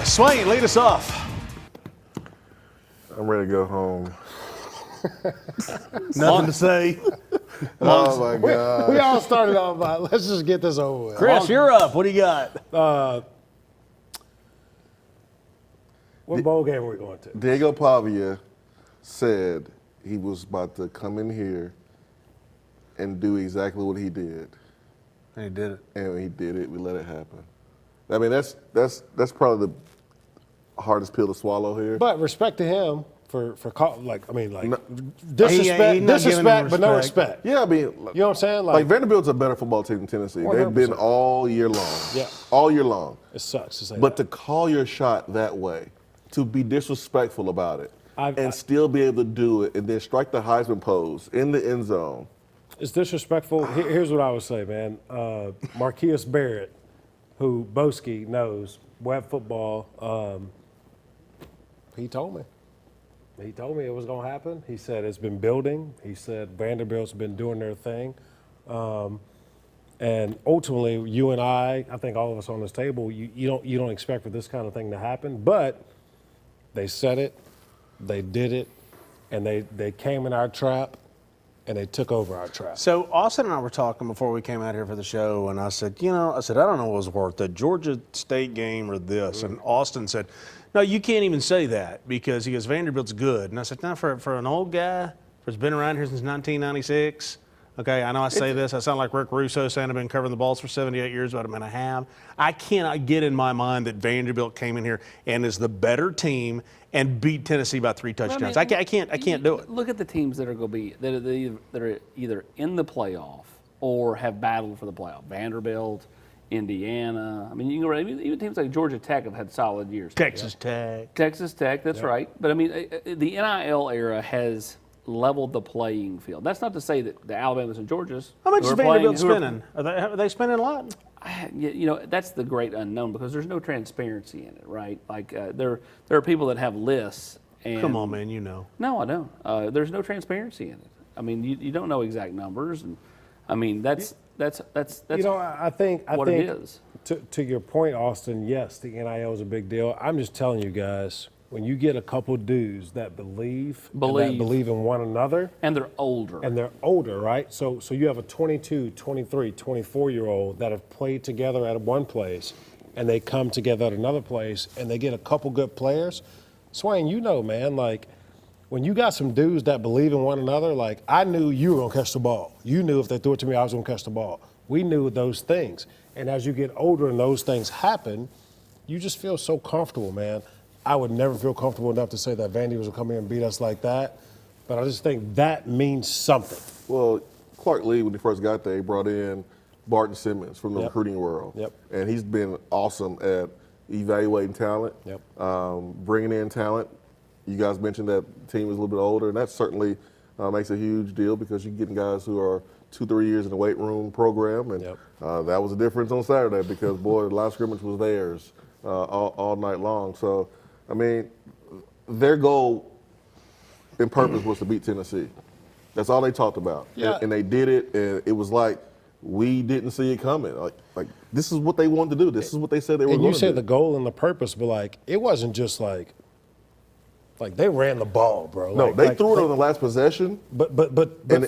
Swain, lead us off. I'm ready to go home. Nothing to say. Oh my God. We all started off by, let's just get this over with. Chris, you're up. What do you got? What bowl game are we going to? Diego Pavia said he was about to come in here and do exactly what he did. And he did it. And he did it. We let it happen. I mean, that's probably the hardest pill to swallow here. But respect to him for No. disrespect, but no respect. Yeah, I mean, You know what I'm saying? like Vanderbilt's a better football team than Tennessee. They've been 100%. all year long. Yeah. All year long. It sucks to say But that. to call your shot that way, to be disrespectful about it, and still be able to do it, and then strike the Heisman pose in the end zone. It's disrespectful. Here's what I would say, man. Marquise Barrett, who Boski knows, web football, he told me. He told me it was going to happen. He said it's been building. He said Vanderbilt's been doing their thing. And ultimately, you and I think all of us on this table, you don't expect for this kind of thing to happen. But they said it, they did it, and they came in our trap, and they took over our trap. So Austin and I were talking before we came out here for the show, and I said, I don't know what was worth the Georgia State game or this. And Austin said, no, you can't even say that because he goes, Vanderbilt's good. And I said, no, for an old guy who's been around here since 1996, okay, I know I say this, I sound like Rick Russo saying I've been covering the Vols for 78 years, but I have. I cannot get in my mind that Vanderbilt came in here and is the better team and beat Tennessee by 3 touchdowns. I can't do it. Look at the teams that are going to be that are either in the playoff or have battled for the playoff. Vanderbilt, Indiana. I mean, you can even teams like Georgia Tech have had solid years. Texas Tech. That's right. But I mean, the NIL era has leveled the playing field. That's not to say that the Alabamas and Georgias. How much who is are playing- Vanderbilt who are- spending? Are they spending a lot? That's the great unknown because there's no transparency in it, right? Like there are people that have lists. And Come on, man, you know. No, I don't. There's no transparency in it. I mean, you don't know exact numbers, and I mean that's I think what it is. To your point, Austin, yes, the NIL is a big deal. I'm just telling you guys, when you get a couple dudes that believe in one another. And they're older. Right? So you have a 22, 23, 24-year-old that have played together at one place, and they come together at another place, and they get a couple good players. Swain, man, like, when you got some dudes that believe in one another, like, I knew you were going to catch the ball. You knew if they threw it to me, I was going to catch the ball. We knew those things. And as you get older and those things happen, you just feel so comfortable, man. I would never feel comfortable enough to say that Vandy was going to come here and beat us like that. But I just think that means something. Well, Clark Lee, when he first got there, he brought in Barton Simmons from the recruiting world. Yep. And he's been awesome at evaluating talent, bringing in talent. You guys mentioned that the team is a little bit older, and that certainly makes a huge deal because you're getting guys who are 2-3 years in the weight room program, and that was a difference on Saturday because, boy, the line of scrimmage was theirs all night long. So, I mean, their goal and purpose was to beat Tennessee. That's all they talked about. Yeah. And they did it, and it was like we didn't see it coming. Like this is what they wanted to do. This is what they said they were going to do. And you said the goal and the purpose, but, like, it wasn't just like they ran the ball, bro. No, they threw it on the last possession. But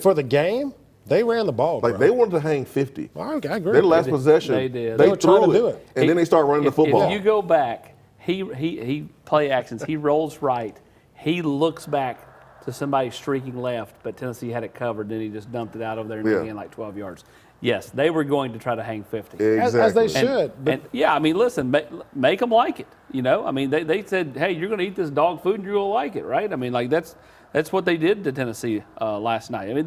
for the game, they ran the ball, bro. Like, they wanted to hang 50. I agree. Their last possession, They did. They were trying threw to do it. and then they started running the football. If you go back, he play actions. He rolls right. He looks back to somebody streaking left, but Tennessee had it covered. Then he just dumped it out over there and gained like 12 yards. Yes, they were going to try to hang 50. Exactly. As they should. I mean, listen, make them like it. I mean, they said, hey, you're going to eat this dog food and you're going to like it, right? I mean, like that's what they did to Tennessee last night. I mean,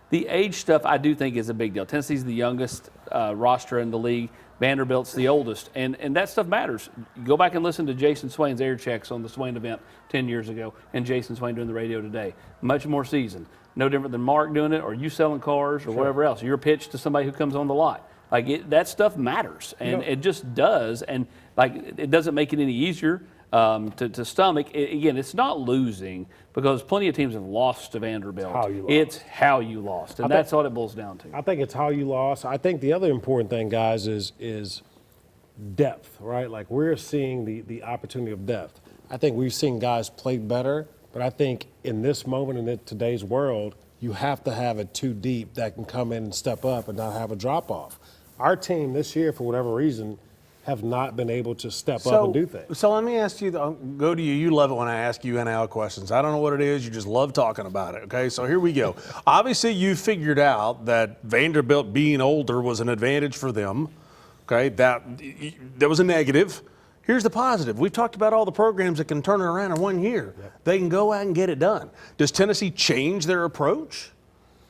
the age stuff I do think is a big deal. Tennessee's the youngest roster in the league. Vanderbilt's the oldest, and that stuff matters. You go back and listen to Jason Swain's air checks on the Swain event 10 years ago and Jason Swain doing the radio today. Much more seasoned. No different than Mark doing it or you selling cars or whatever else. You're pitched to somebody who comes on the lot. Like that stuff matters, and it just does. And like it doesn't make it any easier to stomach. Again, it's not losing because plenty of teams have lost to Vanderbilt. It's how you lost, and that's what it boils down to. I think it's how you lost. I think the other important thing, guys, is depth, right? Like we're seeing the opportunity of depth. I think we've seen guys play better, but I think in this moment in today's world, you have to have it too deep that can come in and step up and not have a drop off. Our team this year, for whatever reason, have not been able to step up and do things. So let me ask you, go to you. You love it when I ask you NIL questions. I don't know what it is. You just love talking about it. Okay, so here we go. Obviously, you figured out that Vanderbilt being older was an advantage for them. Okay, that was a negative. Here's the positive. We've talked about all the programs that can turn it around in 1 year. Yep. They can go out and get it done. Does Tennessee change their approach?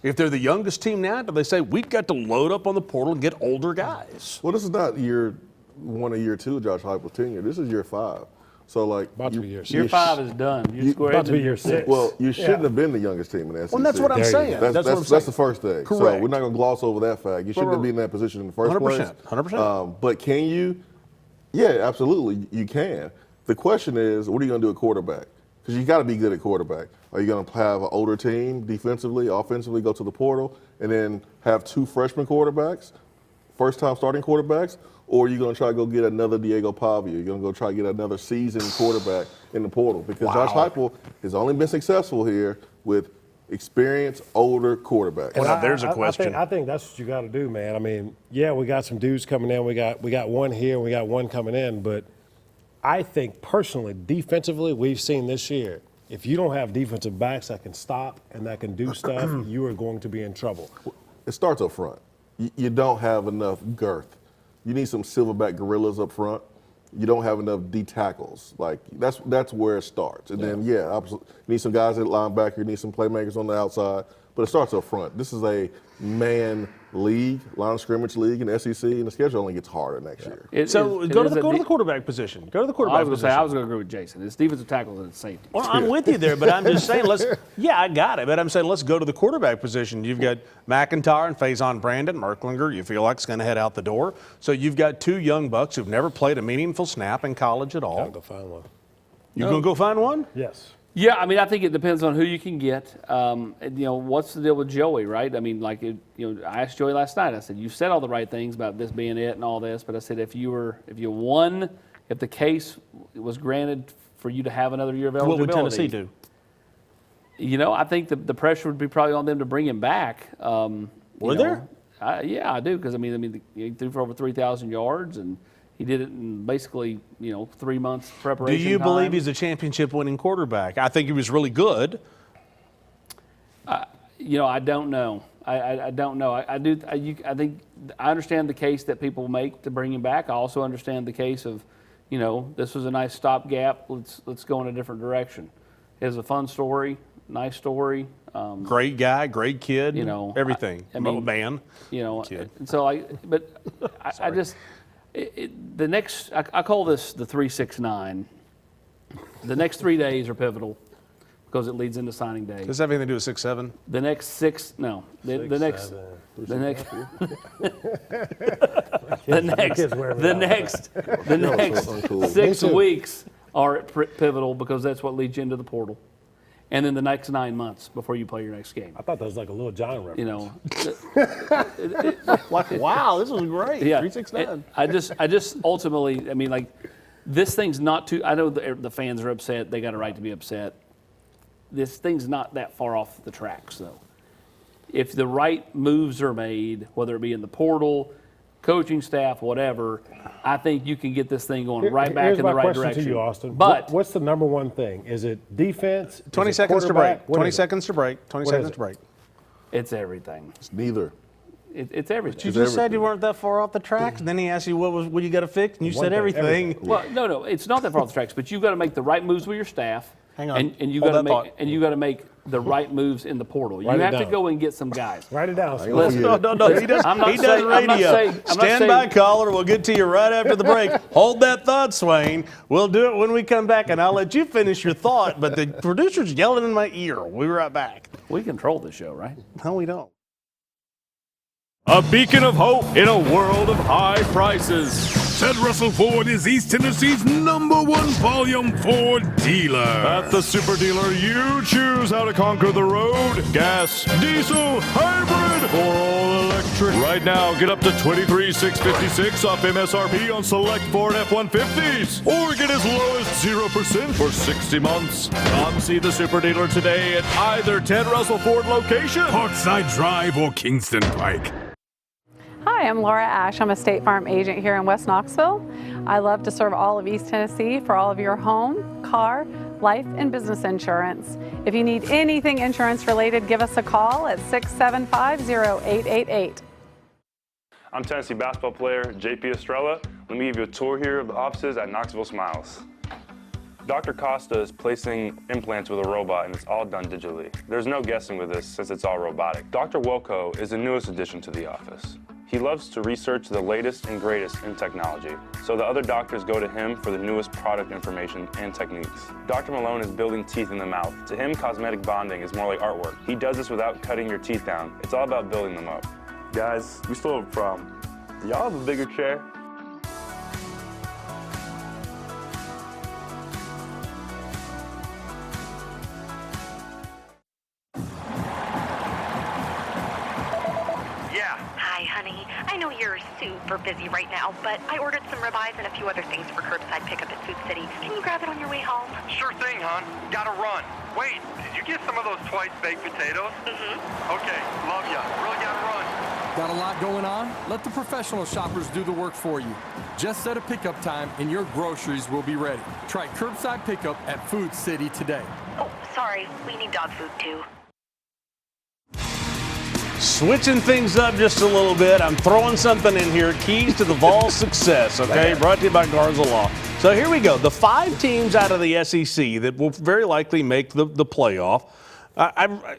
If they're the youngest team now, do they say, we've got to load up on the portal and get older guys? Well, this is not year 1 or year 2 of Josh Heupel's tenure. This is year 5. So, like, about to be year 6. Year 5 is done. About to be year 6. Well, you shouldn't have been the youngest team in the SEC. Well, that's what I'm saying. That's what I'm saying. That's the first thing. Correct. So we're not going to gloss over that fact. You shouldn't have been in that position in the first 100%, place. 100%. But can you? Yeah, absolutely, you can. The question is, what are you going to do at quarterback? Because you got to be good at quarterback. Are you going to have an older team defensively, offensively, go to the portal, and then have 2 freshman quarterbacks, first-time starting quarterbacks? Or are you going to try to go get another Diego Pavia? You're going to go try to get another seasoned quarterback in the portal? Because Josh Heupel has only been successful here with experienced, older quarterbacks. Well, there's a question. I think that's what you got to do, man. I mean, yeah, we got some dudes coming in. We got one here, and we got one coming in. But I think personally, defensively, we've seen this year, if you don't have defensive backs that can stop and that can do stuff, you are going to be in trouble. It starts up front. You don't have enough girth. You need some silverback gorillas up front. You don't have enough D tackles. Like that's where it starts. And then absolutely, you need some guys at linebacker. You need some playmakers on the outside. But it starts up front. This is a man league, line of scrimmage league in the SEC, and the schedule only gets harder next year. Go to the quarterback position. Go to the quarterback position. I was going to agree with Jason. It's defensive tackles and safety. Well, I'm with you there, but I'm just saying, I got it, but I'm saying let's go to the quarterback position. You've got McIntyre and Faison Brandon, Merklinger, you feel like it's going to head out the door. So you've got 2 young bucks who've never played a meaningful snap in college at all. Gotta go find one. You going to go find one? Yes. Yeah, I mean, I think it depends on who you can get. What's the deal with Joey, right? I mean, I asked Joey last night. I said, "You said all the right things about this being it and all this," but I said, if the case was granted for you to have another year of eligibility, what would Tennessee do? I think the pressure would be probably on them to bring him back. Were there? Yeah, I do, because he threw for over 3,000 yards and. He did it in basically, 3 months preparation. Do you believe he's a championship-winning quarterback? I think he was really good. I don't know. I don't know. I think I understand the case that people make to bring him back. I also understand the case of, this was a nice stopgap. Let's go in a different direction. It's a fun story, nice story. Great guy, great kid. Everything. Man. Kid. And so I just. The next, I call this the 3-6-9. The next 3 days are pivotal because it leads into signing day. Does that have anything to do with 6-7? The next 6, no. The next, the next 6 weeks are pivotal because that's what leads you into the portal. And then the next 9 months before you play your next game. I thought that was like a Little John reference. Wow, this was great. Yeah, 3-6-9. I just ultimately, this thing's not too. I know the fans are upset. They got a right to be upset. This thing's not that far off the tracks, though. If the right moves are made, whether it be in the portal, coaching staff, whatever, I think you can get this thing going right back in the right direction. Here's my question to you, Austin. But what's the number one thing? Is it defense? 20 seconds to break. 20 seconds to break. 20 seconds to break. It's everything. It's neither. It's everything. You just said you weren't that far off the tracks, and then he asked you what you got to fix, and you said everything. Well, no, it's not that far off the tracks, but you've got to make the right moves with your staff. Hang on. And you got to make the right moves in the portal. You have to go and get some guys. Write it down. No. He does radio. Stand by, caller. We'll get to you right after the break. Hold that thought, Swain. We'll do it when we come back, and I'll let you finish your thought. But the producer's yelling in my ear. We'll be right back. We control the show, right? No, we don't. A beacon of hope in a world of high prices. Ted Russell Ford is East Tennessee's #1 volume Ford dealer. At the Super Dealer, you choose how to conquer the road. Gas, diesel, hybrid, or all electric. Right now, get up to $23,656 off MSRP on select Ford F-150s. Or get as low as 0% for 60 months. Come see the Super Dealer today at either Ted Russell Ford location, Parkside Drive or Kingston Pike. Hi, I'm Laura Ash. I'm a State Farm agent here in West Knoxville. I love to serve all of East Tennessee for all of your home, car, life, and business insurance. If you need anything insurance related, give us a call at 675-0888. I'm Tennessee basketball player JP Estrella. Let me give you a tour here of the offices at Knoxville Smiles. Dr. Costa is placing implants with a robot, and it's all done digitally. There's no guessing with this since it's all robotic. Dr. Wilco is the newest addition to the office. He loves to research the latest and greatest in technology, so the other doctors go to him for the newest product information and techniques. Dr. Malone is building teeth in the mouth. To him, cosmetic bonding is more like artwork. He does this without cutting your teeth down. It's all about building them up. Guys, we still have a problem. Do y'all have a bigger chair? I know you're super busy right now, but I ordered some ribeyes and a few other things for curbside pickup at Food City. Can you grab it on your way home? Sure thing, hon. Gotta run. Wait, did you get some of those twice baked potatoes? Okay, love ya. Really gotta run. Got a lot going on? Let the professional shoppers do the work for you. Just set a pickup time and your groceries will be ready. Try curbside pickup at Food City today. Oh, sorry. We need dog food too. Switching things up just a little bit. I'm throwing something in here. Keys to the Vols' success, okay? Brought to you by Garza Law. So here we go. The 5 teams out of the SEC that will very likely make the playoff.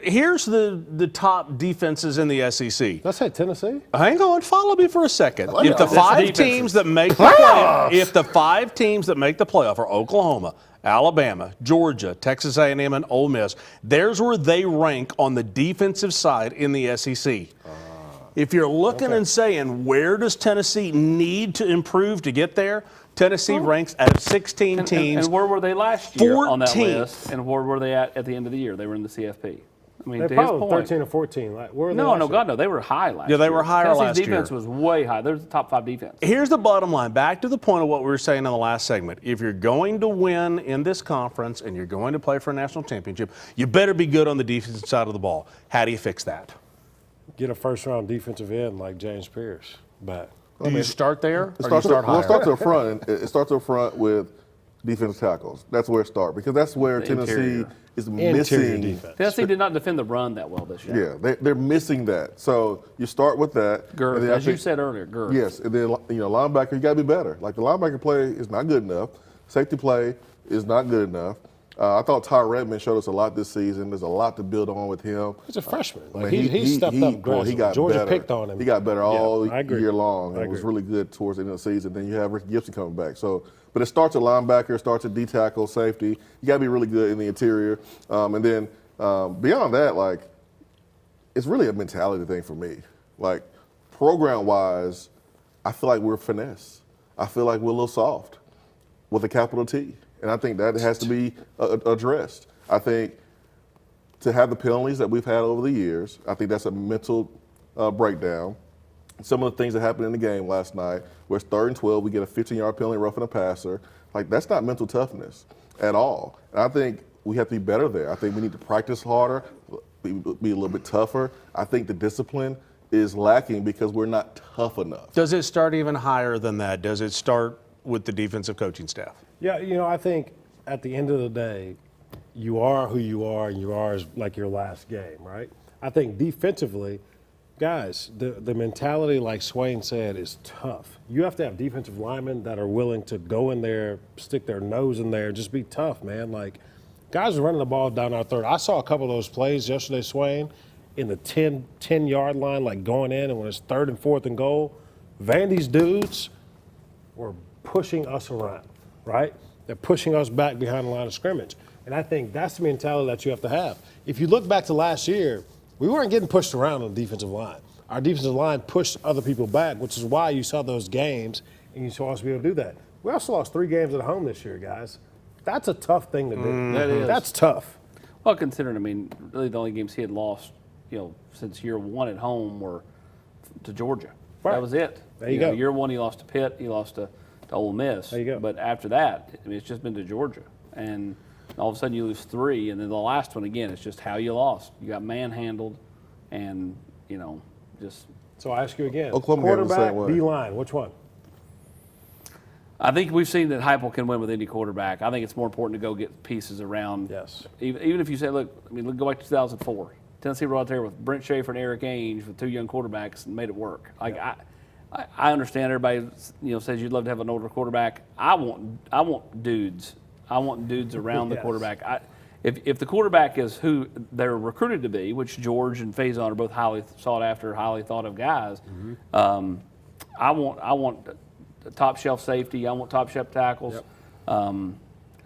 Here's the top defenses in the SEC. Let's say Tennessee. Hang on, follow me for a second. If the 5 teams that make the playoff, if the 5 teams that make the playoff are Oklahoma, Alabama, Georgia, Texas A&M, and Ole Miss, there's where they rank on the defensive side in the SEC. If you're looking and saying, where does Tennessee need to improve to get there? Tennessee ranks out of 16 teams. And where were they last year 14th. on that list? And where were they at the end of the year? They were in the CFP. I mean, They're to his probably point, 13 or 14. Like, where were they no, last no, year? God, no. They were high last year. Yeah, they were higher last year. Tennessee's defense was way high. They're the top 5 defense. Here's the bottom line. Back to the point of what we were saying in the last segment. If you're going to win in this conference and you're going to play for a national championship, you better be good on the defensive side of the ball. How do you fix that? Get a first-round defensive end like James Pierce back. Do you start there It or do you starts, start higher? it starts up front. And it starts up front with defensive tackles. That's where it starts because that's where Tennessee interior. is Interior missing. defense. Tennessee did not defend the run that well this year. Yeah, they're missing that. So you start with that. Girth, and then I as you think- said earlier, girth. Yes, and then linebacker, you got to be better. Like the linebacker play is not good enough. Safety play is not good enough. I thought Ty Redmond showed us a lot this season. There's a lot to build on with him. He's a freshman. I Like, mean, he stepped up boy, aggressively. he got Georgia better. picked on him. He got better all I agree. year long. I And was agree. really good towards the end of the season. Then you have Rick Gibson coming back. So, but it starts at linebacker, it starts at D tackle, safety. You got to be really good in the interior. And then beyond that, like, it's really a mentality thing for me. Like, program-wise, I feel like we're finesse. I feel like we're a little soft with a capital T. And I think that has to be addressed. I think to have the penalties that we've had over the years, I think that's a mental breakdown. Some of the things that happened in the game last night, where it's 3rd and 12, we get a 15-yard penalty roughing a passer. Like, that's not mental toughness at all. And I think we have to be better there. I think we need to practice harder, be a little bit tougher. I think the discipline is lacking because we're not tough enough. Does it start even higher than that? Does it start with the defensive coaching staff? Yeah, I think at the end of the day, you are who you are, and you are like your last game, right? I think defensively, guys, the mentality, like Swain said, is tough. You have to have defensive linemen that are willing to go in there, stick their nose in there, just be tough, man. Like, guys are running the ball down our third. I saw a couple of those plays yesterday, Swain, in the 10-yard line, like going in, and when it's 3rd and 4th and goal, Vandy's dudes were pushing us around, right? They're pushing us back behind the line of scrimmage. And I think that's the mentality that you have to have. If you look back to last year, we weren't getting pushed around on the defensive line. Our defensive line pushed other people back, which is why you saw those games and you're supposed to be able to do that. We also lost 3 games at home this year, guys. That's a tough thing to do. That is. That's tough. Well, considering, I mean, really the only games he had lost, since year 1 at home were to Georgia. Right. That was it. There you go. Year 1 he lost to Pitt, he lost to Ole Miss. There you go. But after that, I mean, it's just been to Georgia. And all of a sudden you lose 3, and then the last one, again, it's just how you lost. You got manhandled, and, just. So I ask you again, Oklahoma game was the same quarterback, way. D-line, which one? I think we've seen that Heupel can win with any quarterback. I think it's more important to go get pieces around. Yes. Even if you say, look, go back to 2004. Tennessee were out there with Brent Schaefer and Eric Ainge with 2 young quarterbacks and made it work. Like I understand everybody says you'd love to have an older quarterback. I want dudes. I want dudes around the Yes. quarterback. If the quarterback is who they're recruited to be, which George and Faison are both highly sought after, highly thought of guys, I want top shelf safety. I want top shelf tackles. Yep.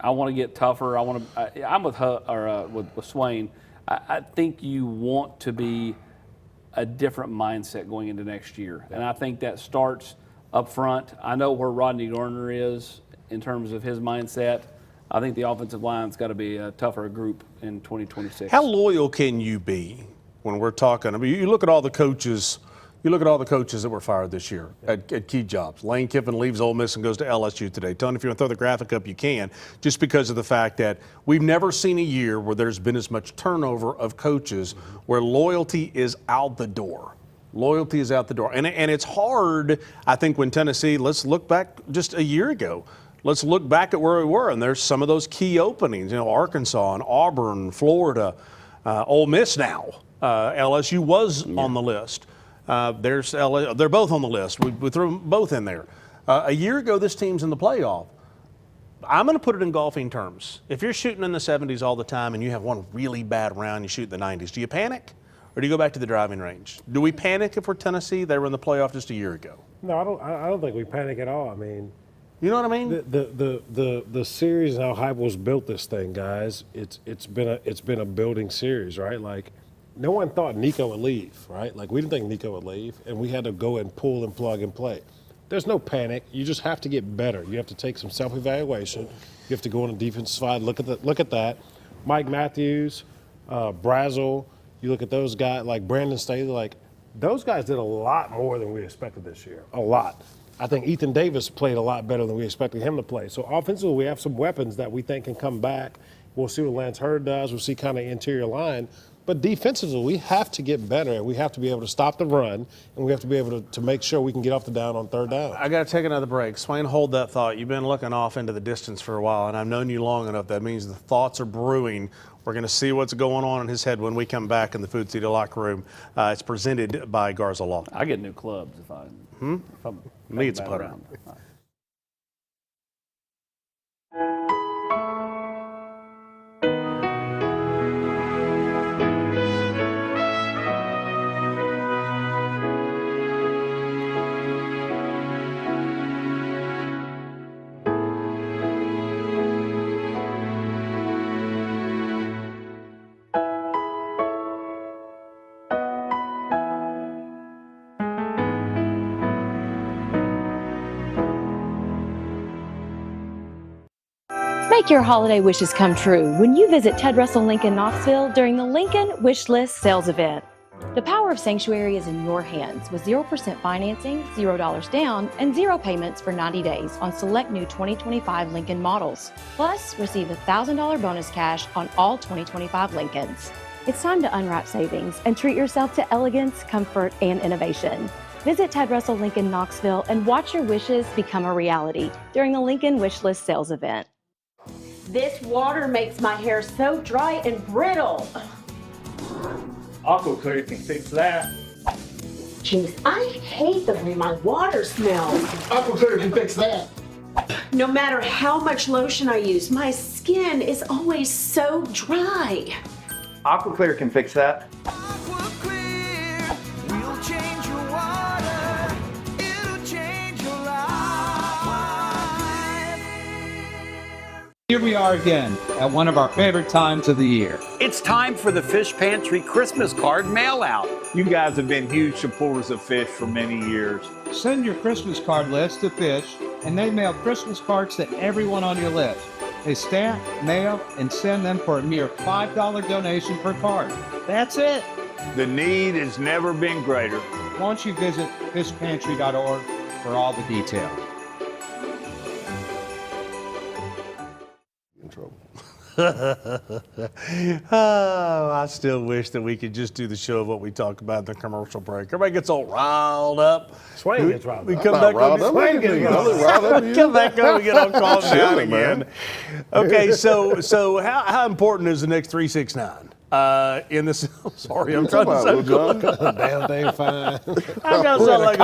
I want to get tougher. I'm with Swain. I think you want to be a different mindset going into next year, and I think that starts up front. I know where Rodney Garner is in terms of his mindset. I think the offensive line's got to be a tougher group in 2026. How loyal can you be when we're talking? I mean, you look at all the coaches. You look at all the coaches that were fired this year at key jobs. Lane Kiffin leaves Ole Miss and goes to LSU today. Tony, if you want to throw the graphic up, you can, just because of the fact that we've never seen a year where there's been as much turnover of coaches where loyalty is out the door. Loyalty is out the door. And it's hard, I think, when Tennessee, let's look back just a year ago. Let's look back at where we were, and there's some of those key openings, Arkansas and Auburn, Florida, Ole Miss now. LSU was on the list. There's LA, they're both on the list. We threw them both in there. A year ago, this team's in the playoff. I'm going to put it in golfing terms. If you're shooting in the 70s all the time and you have one really bad round, you shoot in the 90s, do you panic? Or do you go back to the driving range? Do we panic if we're Tennessee? They were in the playoff just a year ago. No, I don't think we panic at all. I mean, you know what I mean? The series and how Heupel's built this thing, guys. It's been a building series, right? Like, no one thought Nico would leave, right? Like, we didn't think Nico would leave, and we had to go and pull and plug and play. There's no panic. You just have to get better. You have to take some self-evaluation. You have to go on the defensive side. Look at that. Mike Matthews, Brazel. You look at those guys like Brandon Staley. Like, those guys did a lot more than we expected this year. A lot. I think Ethan Davis played a lot better than we expected him to play. So offensively, we have some weapons that we think can come back. We'll see what Lance Hurd does. We'll see kind of interior line. But defensively, we have to get better, and we have to be able to stop the run, and we have to be able to make sure we can get off the down on third down. I got to take another break. Swain, hold that thought. You've been looking off into the distance for a while, and I've known you long enough. That means the thoughts are brewing. We're going to see what's going on in his head when we come back in the Food City locker room. It's presented by Garza Law. I get new clubs if I'm Me, it's back putter. around. Make your holiday wishes come true when you visit Ted Russell Lincoln Knoxville during the Lincoln Wish List sales event. The power of Sanctuary is in your hands with 0% financing, $0 down, and 0 payments for 90 days on select new 2025 Lincoln models. Plus, receive a $1,000 bonus cash on all 2025 Lincolns. It's time to unwrap savings and treat yourself to elegance, comfort, and innovation. Visit Ted Russell Lincoln Knoxville and watch your wishes become a reality during the Lincoln Wish List sales event. This water makes my hair so dry and brittle. AquaClear can fix that. Jeez, I hate the way my water smells. AquaClear can fix that. No matter how much lotion I use, my skin is always so dry. AquaClear can fix that. Here we are again at one of our favorite times of the year. It's time for the Fish Pantry Christmas card mail out. You guys have been huge supporters of Fish for many years. Send your Christmas card list to Fish, and they mail Christmas cards to everyone on your list. They stamp, mail, and send them for a mere $5 donation per card. That's it. The need has never been greater. Why don't you visit fishpantry.org for all the details. In trouble. Oh, I still wish that we could just do the show of what we talk about in the commercial break. Everybody gets all riled up. Swain gets riled up. We come back on. Swain gets riled up. We come back on and get all calmed down again. Okay, so how important is the next 369? In this, sorry, I'm trying to sound good. Damn thing fine. I got to sound like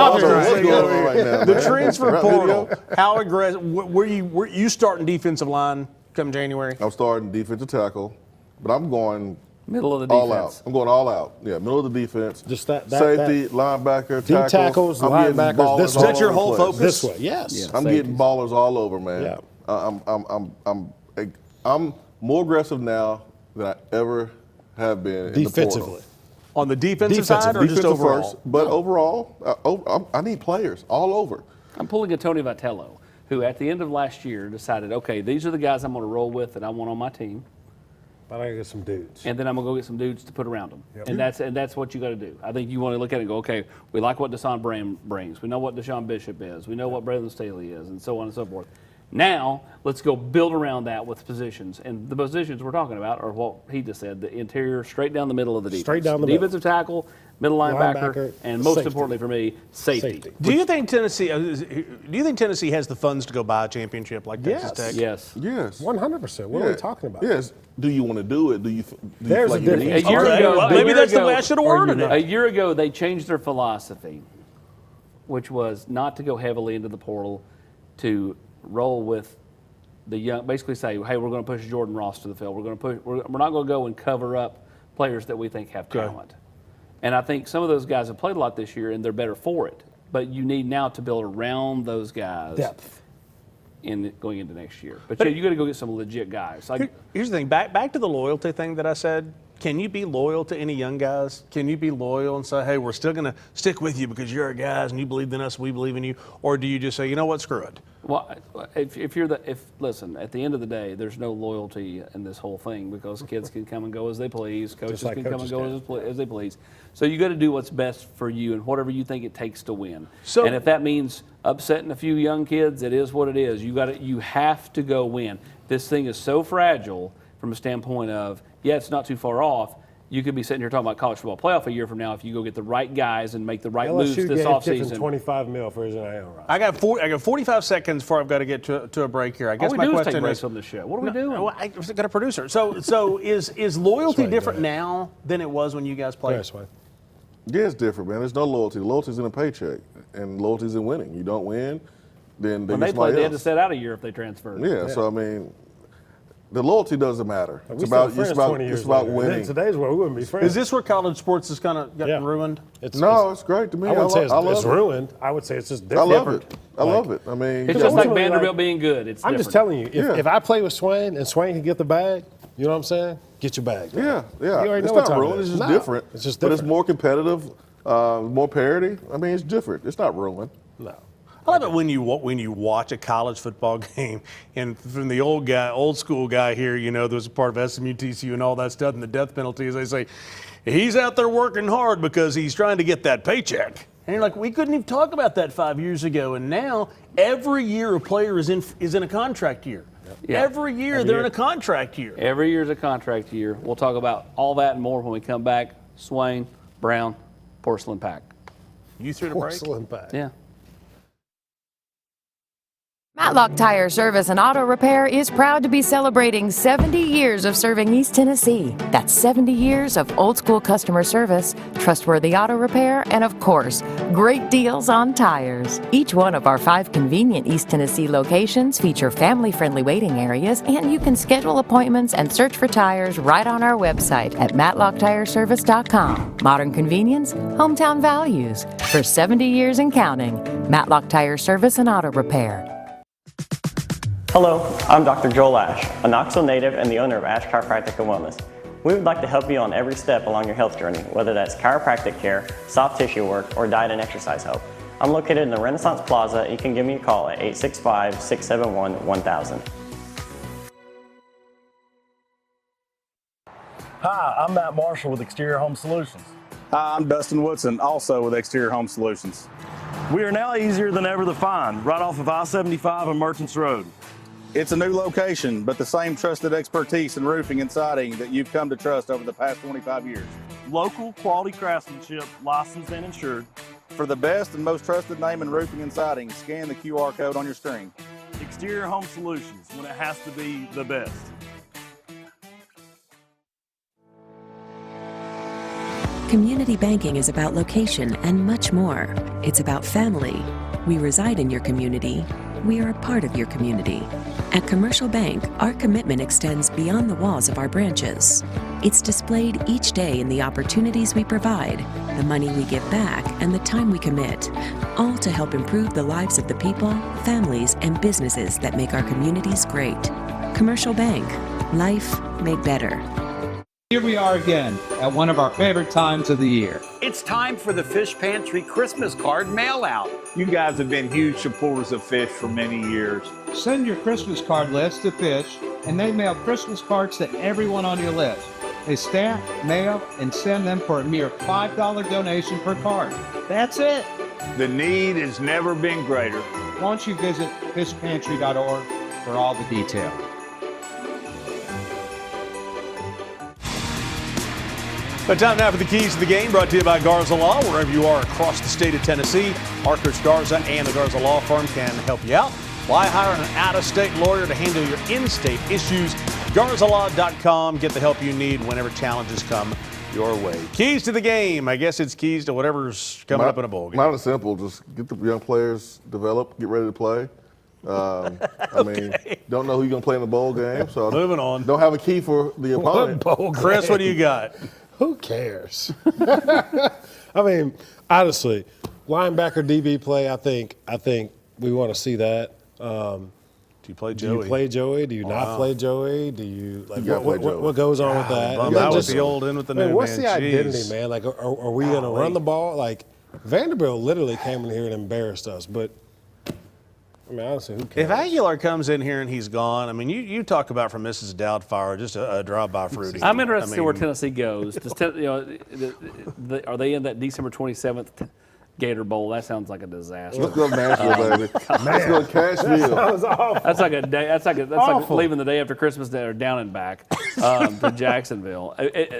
the transfer portal. How aggressive? Were you starting defensive line come January? I'm starting defensive tackle, but I'm going middle of the all defense. out. I'm going all out. Yeah, middle of the defense. Just that safety, linebacker, D tackles, linebackers. This is that your whole focus? This way, yes. I'm getting ballers all over, man. Yeah. I'm more aggressive now than I ever have been defensively. On the defensive side or just overall? First, but overall, I need players all over. I'm pulling a Tony Vitello, who at the end of last year decided, okay, these are the guys I'm going to roll with that I want on my team. But I got to get some dudes. And then I'm going to go get some dudes to put around them. Yep. And that's what you got to do. I think you want to look at it and go, okay, we like what Deshaun brings. We know what Deshaun Bishop is. We know what Braylon Staley is, and so on and so forth. Now, let's go build around that with positions. And the positions we're talking about are what he just said, the interior, straight down the middle of the defense. Straight down the defensive tackle, middle linebacker, and most importantly for me, safety. Do you think Tennessee has the funds to go buy a championship like Texas Tech? Yes. 100%. What are we talking about? Yes. Do you want to do it? Do you There's like a difference. A year ago, maybe that's the way I should have worded it. A year ago, they changed their philosophy, which was not to go heavily into the portal, to roll with the young, basically say, hey, we're going to push Jordan Ross to the field. We're not going to go and cover up players that we think have talent. And I think some of those guys have played a lot this year, and they're better for it. But you need now to build around those guys. Depth. Going into next year. But yeah, you got to go get some legit guys. Here's the thing, back to the loyalty thing that I said. Can you be loyal to any young guys? Can you be loyal and say, hey, we're still going to stick with you because you're our guys and you believe in us, we believe in you? Or do you just say, you know what, screw it? Well, listen, at the end of the day, there's no loyalty in this whole thing because kids can come and go as they please. Coaches can come and go as they please. So you got to do what's best for you and whatever you think it takes to win. And if that means upsetting a few young kids, it is what it is. You have to go win. This thing is so fragile from a standpoint of, yeah, it's not too far off. You could be sitting here talking about college football playoff a year from now if you go get the right guys and make the right moves this offseason. $25 million for his NIL roster. I got 45 seconds before I've got to get to a break here. I guess my question is breaks on the show. What are we doing? Well, I got a producer. So is loyalty different now than it was when you guys played? Yeah, it's different, man. There's no loyalty. Loyalty's in a paycheck, and loyalty's in winning. You don't win, then when they played, they had to sit out a year if they transferred. Yeah. So I mean, the loyalty doesn't matter. It's about winning. Today's where we wouldn't be friends. Is this where college sports has kind of gotten ruined? It's great to me. I wouldn't say it's ruined. I would say it's just different. I love it. I love it. I mean, it's just like Vanderbilt being good. It's I'm just telling you, if I play with Swain and Swain can get the bag, you know what I'm saying? Get your bag. Yeah. You already know it's what not ruined. It's just different. It's just different. different. But it's more competitive, more parity. I mean, it's different. It's not ruined. No. I love it when you watch a college football game, and from the old school guy here, you know, there's a part of SMU, TCU, and all that stuff, and the death penalty, as they say, he's out there working hard because he's trying to get that paycheck. And you're like, we couldn't even talk about that 5 years ago, and now every year a player is in a contract year. Yeah. Every year they're in a contract year. Every year is a contract year. We'll talk about all that and more when we come back. Swain, Brown, Porcelain Pack. You threw the break? Porcelain Pack. Yeah. Matlock Tire Service and Auto Repair is proud to be celebrating 70 years of serving East Tennessee. That's 70 years of old school customer service, trustworthy auto repair, and of course, great deals on tires. Each one of our 5 convenient East Tennessee locations feature family-friendly waiting areas, and you can schedule appointments and search for tires right on our website at matlocktireservice.com. Modern convenience, hometown values. For 70 years and counting, Matlock Tire Service and Auto Repair. Hello, I'm Dr. Joel Ash, a Knoxville native and the owner of Ash Chiropractic and Wellness. We would like to help you on every step along your health journey, whether that's chiropractic care, soft tissue work, or diet and exercise help. I'm located in the Renaissance Plaza. You can give me a call at 865-671-1000. Hi, I'm Matt Marshall with Exterior Home Solutions. Hi, I'm Dustin Woodson, also with Exterior Home Solutions. We are now easier than ever to find, right off of I-75 and Merchants Road. It's a new location, but the same trusted expertise in roofing and siding that you've come to trust over the past 25 years. Local quality craftsmanship, licensed and insured. For the best and most trusted name in roofing and siding, scan the QR code on your screen. Exterior Home Solutions, when it has to be the best. Community banking is about location and much more. It's about family. We reside in your community. We are a part of your community. At Commercial Bank, our commitment extends beyond the walls of our branches. It's displayed each day in the opportunities we provide, the money we give back, and the time we commit, all to help improve the lives of the people, families, and businesses that make our communities great. Commercial Bank, life made better. Here we are again at one of our favorite times of the year. It's time for the Fish Pantry Christmas card mail out. You guys have been huge supporters of Fish for many years. Send your Christmas card list to Fish, and they mail Christmas cards to everyone on your list. They stamp, mail, and send them for a mere $5 donation per card. That's it. The need has never been greater. Why don't you visit fishpantry.org for all the detail. But time now for the keys to the game, brought to you by Garza Law. Wherever you are across the state of Tennessee, our coach Garza and the Garza Law Firm can help you out. Why hire an out-of-state lawyer to handle your in-state issues? GarzaLaw.com. Get the help you need whenever challenges come your way. Keys to the game. I guess it's keys to whatever's coming up in a bowl game. Mine is simple. Just get the young players developed, get ready to play. I mean, don't know who you're going to play in the bowl game. So moving on. Don't have a key for the opponent. Chris, what do you got? Who cares? I mean, honestly, linebacker DB play. I think we want to see that. Do you play Joey? Do you play Joey? Do you not play Joey? Do you like what goes on with that? That was the old in with the new, what's man. the identity, man? Like, are we going to run the ball? Like, Vanderbilt literally came in here and embarrassed us. But I mean, honestly, who cares? If Aguilar comes in here and he's gone, I mean, you talk about from Mrs. Doubtfire, just a drive-by fruity. I'm interested to see where Tennessee goes. Are they in that December 27th Gator Bowl? That sounds like a disaster. Let's go to Nashville, baby. Let's go to Cashville. That was awful. That's like a day. That's like leaving the day after Christmas Day or down and back to Jacksonville.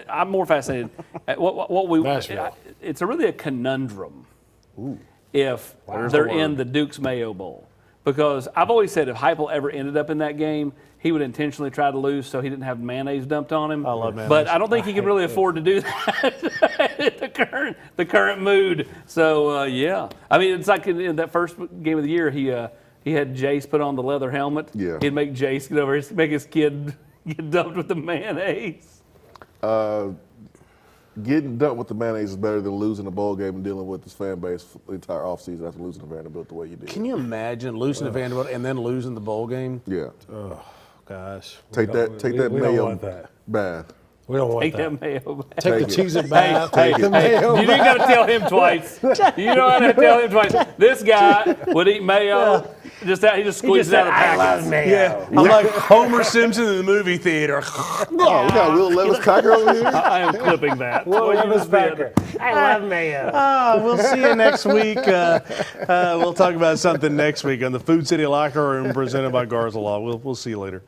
I'm more fascinated. Nashville. It's really a conundrum. If they're in the Duke's Mayo Bowl. Because I've always said if Heupel ever ended up in that game, he would intentionally try to lose so he didn't have mayonnaise dumped on him. I love mayonnaise. But I don't think he can really afford to do that the current mood. So yeah, I mean it's like in that first game of the year he had Jace put on the leather helmet. Yeah. He'd make Jace get over, make his kid get dumped with the mayonnaise. Getting dumped with the mayonnaise is better than losing a bowl game and dealing with this fan base the entire offseason after losing to Vanderbilt the way you did. Can you imagine losing to Vanderbilt and then losing the bowl game? Yeah. Oh, gosh. Take that we mayo don't want that. bath. We don't want Take that. that mayo back. Take the cheese and bath. Hey, Take the mayo you didn't got to tell him twice. You don't have to tell him twice. This guy would eat mayo. He just squeezes out of the packets. I love mayo. Yeah, I'm like Homer Simpson in the movie theater. Oh, we got Will Levis Cocker over here. I am clipping that. Will What you Levis just did. Cocker. I love mayo. We'll see you next week. We'll talk about something next week on the Food City Locker Room presented by Garza Law. We'll see you later.